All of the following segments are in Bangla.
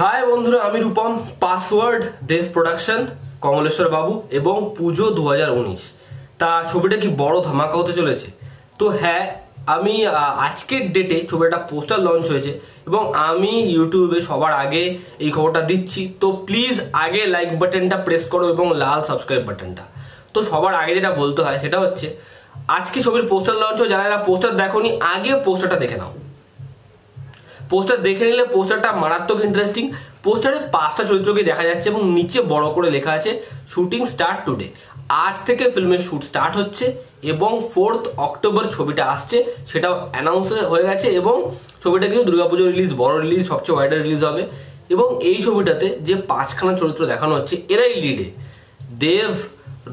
হাই বন্ধুরা, আমি রূপম। পাসওয়ার্ড দেব প্রোডাকশন, কমলেশ্বর বাবু এবং পুজো 2019। তা ছবিটা কি বড় ধামাকা হতে চলেছে? তো হ্যাঁ, আমি আজকের ডেটে ছবিটা পোস্টার লঞ্চ হয়েছে এবং আমি ইউটিউবে সবার আগে এই খবরটা দিচ্ছি। তো প্লিজ আগে লাইক বাটনটা প্রেস করো এবং লাল সাবস্ক্রাইব বাটনটা। তো সবার আগে যেটা বলতে হয় সেটা হচ্ছে, আজকে ছবির পোস্টার লঞ্চ হয়, যারা যারা পোস্টার দেখোনি আগে পোস্টারটা দেখে নাও। পোস্টার দেখে নিলে পোস্টারটা মারাত্মক ইন্টারেস্টিং। পোস্টারে 5টা চরিত্রকে দেখা যাচ্ছে এবং নিচে বড় করে লেখা আছে শুটিং স্টার্ট টুডে। আজ থেকে ফিল্মের শুট স্টার্ট হচ্ছে এবং 4 অক্টোবর ছবিটা আসছে, সেটাও অ্যানাউন্স হয়ে গেছে। এবং ছবিটা কিন্তু দুর্গাপুজো রিলিজ, বড় রিলিজ, সবচেয়ে ওয়াইডার রিলিজ হবে। এবং এই ছবিটাতে যে 5খানা চরিত্র দেখানো হচ্ছে, এরাই লিডে: দেব,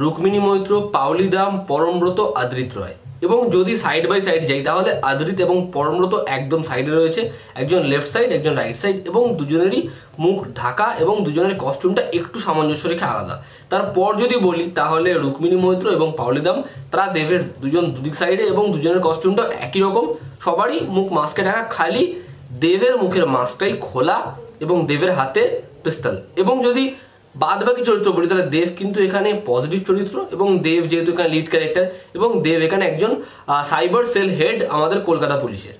রুক্মিণী মৈত্র, পাওলি দাম, পরমব্রত, আদ্রিত রয়। এবং যদি সাইড বাই সাইড যাই তাহলে আদ্রিত এবং পরমব্রত একদম সাইডে রয়েছে, একজন লেফট সাইড, একজন রাইট সাইড, এবং দুজনেরই মুখ ঢাকা এবং দুজনের কস্টিউমটা একটু সামঞ্জস্য রেখে আলাদা। তারপর যদি বলি তাহলে রুক্মিণী মৈত্র এবং পাওলি দাম, তারা দেবের দুদিক সাইডে এবং দুজনের কস্টিউমটা একই রকম, সবারই মুখ মাস্কে ঢাকা, খালি দেবের মুখের মাস্কটাই খোলা এবং দেবের হাতে পিস্তল। এবং যদি বাদ বাকি চরিত্র বলি তাহলে দেব কিন্তু এখানে পজিটিভ চরিত্র এবং দেব যেহেতু এখানে লিড ক্যারেক্টার এবং দেব এখানে একজন সাইবার সেল হেড আমাদের কলকাতা পুলিশের।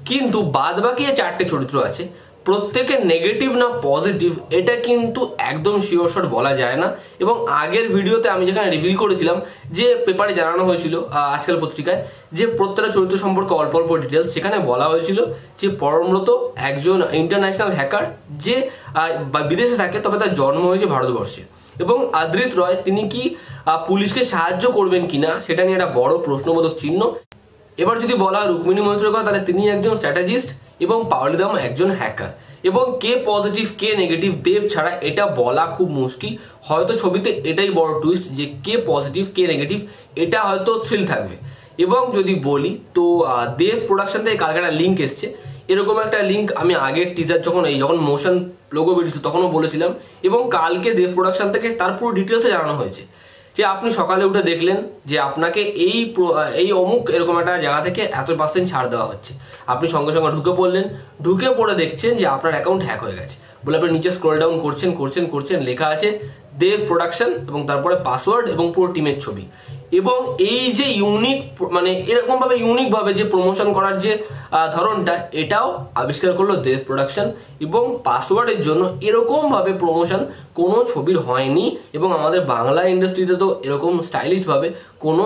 কিন্তু বাদ বাকি যে 4টে চরিত্র আছে, প্রত্যেকের নেগেটিভ না পজিটিভ এটা কিন্তু একদম শিওর শট বলা যায় না। এবং আগের ভিডিওতে আমি যেখানে রিভিল করেছিলাম, যে পেপারে জানানো হয়েছিল আজকাল পত্রিকায়, যে প্রত্যেকটা চরিত্র সম্পর্কে অল্প অল্প ডিটেলস, সেখানে বলা হয়েছিল যে পরমব্রত একজন ইন্টারন্যাশনাল হ্যাকার, যে বিদেশে থাকে তবে তার জন্ম হয়েছে ভারতবর্ষে। এবং আদ্রিত রয় তিনি কি পুলিশকে সাহায্য করবেন কিনা সেটা নিয়ে একটা বড় প্রশ্নবোধক চিহ্ন। এবার যদি বলা রুক্মিণী মৈত্রের কথা, তাহলে তিনি একজন স্ট্র্যাটেজিস্ট এবং পাওলি দাম একজন হ্যাকার। এবং কে পজিটিভ কে নেগেটিভ দেব ছাড়া এটা বলা খুব মুশকিল। হয়তো ছবিতে এটাই বড় টুইস্ট যে কে পজিটিভ কে নেগেটিভ, এটা হয়তো থ্রিল থাকবে। এবং যদি বলি তো দেব প্রোডাকশন থেকে কালকে একটা লিঙ্ক এসছে, এরকম একটা লিঙ্ক আমি আগের টিজার যখন মোশন লোগো বেরিয়েছিল তখনও বলেছিলাম। এবং কালকে দেব প্রোডাকশন থেকে তার পুরো ডিটেলসে জানানো হয়েছে যে আপনি সকালে উঠে দেখলেন যে আপনাকে এই অমুক এরকম একটা জায়গা থেকে এত % ছাড় দেওয়া হচ্ছে, আপনি সঙ্গে সঙ্গে ঢুকে পড়লেন, ঢুকে পড়ে দেখছেন যে আপনার অ্যাকাউন্ট হ্যাক হয়ে গেছে বলে আপনি নিচে স্ক্রল ডাউন করছেন, লেখা আছে দেব প্রোডাকশন এবং তারপরে পাসওয়ার্ড এবং পুরো টিমের ছবি। এবং এই যে ইউনিক, মানে এরকম ভাবে ইউনিক ভাবে যে প্রমোশন করার যে ধরনটা, এটাও আবিষ্কার করলো দেব প্রোডাকশন। এবং পাসওয়ার্ডের জন্য এরকম ভাবে প্রমোশন কোনো ছবির হয়নি এবং আমাদের বাংলা ইন্ডাস্ট্রিতে তো এরকম স্টাইলিশ ভাবে কোনো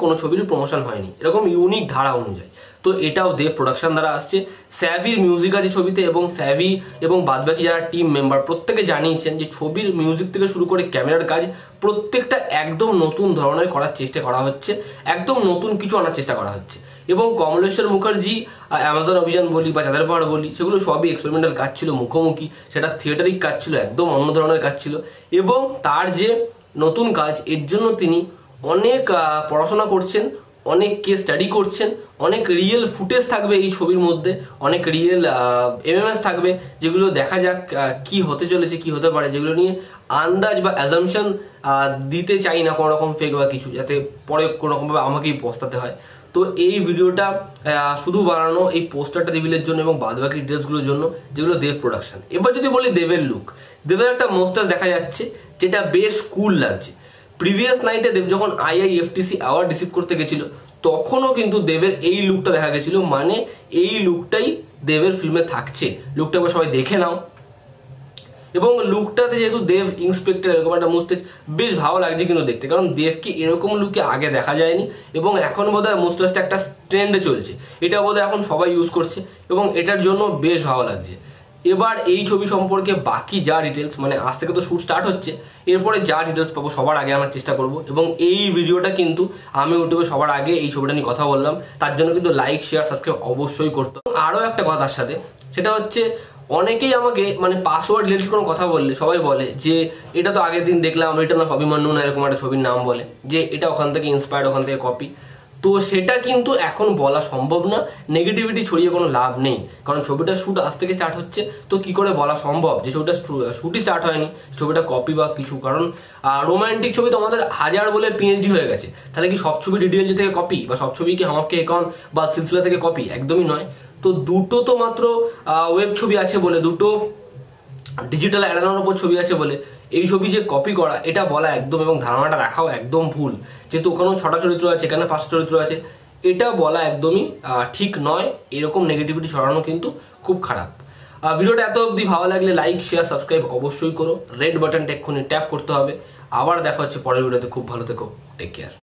কোনো ছবির প্রমোশন হয়নি এরকম ইউনিক ধারা অনুযায়ী। তো এটাও দেব প্রোডাকশন দ্বারা আসছে। স্যাভির মিউজিক আছে ছবিতে এবং স্যাভি এবং বাদবাকি যারা টিম মেম্বার প্রত্যেকে জানিয়েছেন যে ছবির মিউজিক থেকে শুরু করে ক্যামেরার কাজ প্রত্যেকটা একদম নতুন ধরনের করার চেষ্টা করা হচ্ছে, একদম নতুন কিছু আনার চেষ্টা করা হচ্ছে। এবং কমলেশ্বর মুখার্জি, অ্যামাজন অভিযান বলি বা চাঁদের পাহাড় বলি, সেগুলো সবই এক্সপেরিমেন্টাল কাজ ছিল, মুখোমুখি, সেটা থিয়েটারিক কাজ ছিল, একদম অন্য ধরনের কাজ ছিল। এবং তার যে নতুন কাজ, এর জন্য তিনি অনেক পড়াশোনা করছেন, অনেক কেস স্টাডি করছেন, অনেক রিয়েল ফুটেজ থাকবে এই ছবির মধ্যে, অনেক রিয়েল এমএমএস থাকবে, যেগুলো দেখা যাক কি হতে চলেছে, কি হতে পারে, যেগুলো নিয়ে আন্দাজ বা অ্যাজাম্পশন দিতে চাই না কোনো রকম ফেক বা কিছু, যাতে পরে কোনো রকমভাবে আমাকেই পস্তাতে হয়। তো এই ভিডিওটা শুধু বানানো এই পোস্টারটা রিভিলের জন্য এবং বাদবাকি ডিটেলসগুলোর জন্য, যেগুলো দেব প্রোডাকশন। এবার যদি বলি দেবের লুক, দেবের একটা মোস্টাস দেখা যাচ্ছে যেটা বেশ কুল লাগছে। প্রিভিয়াস নাইটে দেব যখন IIFTC অ্যাওয়ার্ড রিসিভ করতে গেছিল তখনও কিন্তু দেবের এই লুকটা দেখা গেছিল, মানে এই লুকটাই দেবের ফিল্মে থাকছে। লুকটা এবার সবাই দেখে নাও। এবং লুকটাতে যেহেতু দেব ইন্সপেক্টর এরকম একটা মুস্টেজ, বেশ ভালো লাগছে কিন্তু দেখতে, কারণ দেবকে এরকম লুকে আগে দেখা যায়নি এবং এখন বোধহয় মুস্টেজটা একটা ট্রেন্ডে চলছে, এটা বোধহয় এখন সবাই ইউজ করছে এবং এটার জন্য বেশ ভালো লাগছে। এবার এই ছবি সম্পর্কে বাকি যা ডিটেলস, মানে আজ থেকে তো শুট স্টার্ট হচ্ছে, এরপরে যা ডিটেলস পাবো সবার আগে আনার চেষ্টা করব। এবং এই ভিডিওটা কিন্তু আমি ইউটিউবে সবার আগে এই ছবিটা নিয়ে কথা বললাম, তার জন্য কিন্তু লাইক শেয়ার সাবস্ক্রাইব অবশ্যই করতে। আরও একটা কথা তার সাথে, সেটা হচ্ছে অনেকেই আমাকে মানে পাসওয়ার্ড রিলেটেড কোনো কথা বললে সবাই বলে যে এটা তো আগের দিন দেখলাম রিটার্ন অফ অভিমন্যু না এরকম একটা ছবির নাম বলে, যে এটা ওখান থেকে ইন্সপায়ার্ড, ওখান থেকে কপি। তো সেটা কিন্তু এখন বলা সম্ভব না, নেগেটিভিটি ছড়িয়ে কোনো লাভ নেই, কারণ ছবিটা শুট আজ থেকে স্টার্ট হচ্ছে। তো কি করে বলা সম্ভব যে ছবিটা শুটই স্টার্ট হয়নি, ছবিটা কপি বা কিছু? কারণ রোমান্টিক ছবি তো আমাদের হাজার বলে PhD হয়ে গেছে, তাহলে কি সব ছবি ডিডিএলজি থেকে কপি বা সব ছবি কি হামাকে অ্যাকাউন্ট বা সিলসিলা থেকে কপি? একদমই নয়। তো দুটো তো মাত্র ওয়েব ছবি আছে বলে দুটো ডিজিটাল এড়ানোর উপর ছবি আছে বলে এই ছবি যে কপি করা এটা বলা একদম, এবং ধারণাটা রাখাও একদম ভুল। যেহেতু ওখানেও 6টা চরিত্র আছে, এখানে 5টা চরিত্র আছে, এটা বলা একদমই ঠিক নয়। এরকম নেগেটিভিটি ছড়ানো কিন্তু খুব খারাপ। ভিডিওটা এত অবধি ভালো লাগলে লাইক, শেয়ার, সাবস্ক্রাইব অবশ্যই করো। রেড বাটনটা এক্ষুনি ট্যাপ করতে হবে। আবার দেখা হচ্ছে পরের ভিডিওতে। খুব ভালো থেকো, টেক কেয়ার।